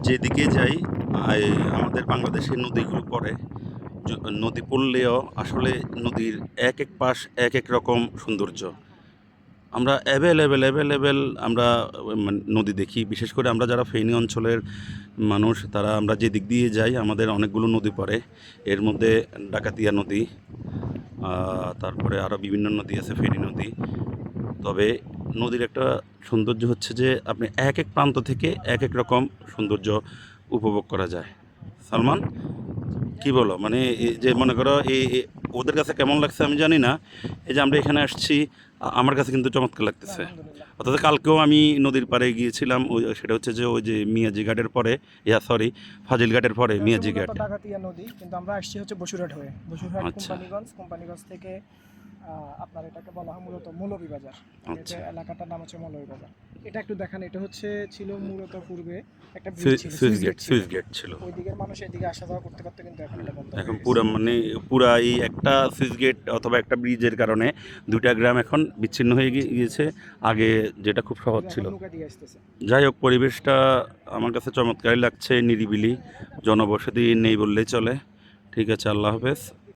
যেদিকে যাই আমাদের বাংলাদেশের নদীগুলো পড়ে নদী পড়লেও আসলে নদীর এক এক পাশ এক এক রকম সৌন্দর্য। আমরা অ্যাভেলেবেল আমরা নদী দেখি। বিশেষ করে আমরা যারা ফেনী অঞ্চলের মানুষ তারা আমরা যে দিক দিয়ে যাই আমাদের অনেকগুলো নদী পড়ে। এর মধ্যে ডাকাতিয়া নদী, তারপরে আরও বিভিন্ন নদী আছে, ফেনী নদী। তবে নদীর একটা সৌন্দর্য হচ্ছে যে আপনি এক এক প্রান্ত থেকে এক এক রকম সৌন্দর্য উপভোগ করা যায়। সালমান, কি বলো? মানে এই যে মনে করো ওদের কাছে কেমন লাগছে আমি জানি না। এই যে আমরা এখানে আসছি, আমার কাছে কিন্তু চমৎকার লাগতেছে। আলহামদুলিল্লাহ। অর্থাৎ কালকেও আমি নদীর পাড়ে গিয়েছিলাম, ওই সেটা হচ্ছে যে ওই যে মিয়াজি ঘাটের পরে, সরি, ফাজিল ঘাটের পরে এটা হচ্ছে মিয়াজি মূলত ঘাট। ডাকাতিয়া নদী, কিন্তু আমরা আসছি হচ্ছে বসুরহাট হয়ে। বসুরহাট আচ্ছা কোম্পানিগঞ্জ থেকে আপনার এটাকে বলা হয় মূলত মৌলভীবাজার। মানে এটা আচ্ছা। এলাকাটার নাম হচ্ছে মৌলভীবাজার। এটা একটু দেখান, এটা হচ্ছে ছিল মূলত পূর্বে একটা ব্রিজ ছিল, সুইচ গেট ছিল। সুইচ গেট ছিল। ওই দিকের মানুষ এদিকে আসা যাওয়া করতে পারতো, কিন্তু এখন এটা বন্ধ হয়ে এখন গেছে। পুরা মানে পুরা এই একটা সুইচ গেট অথবা একটা ব্রিজের কারণে দুইটা গ্রাম এখন বিচ্ছিন্ন হয়ে গিয়েছে। আগে যেটা খুব সহজ কিন্তু ছিল। এখন নৌকা দিয়ে আসতেছে। যাই হোক, পরিবেশটা আমার কাছে চমৎকারই লাগছে, নিরিবিলি, জনবসতি নেই বললেই চলে। ঠিক আছে, আল্লাহ হাফেজ।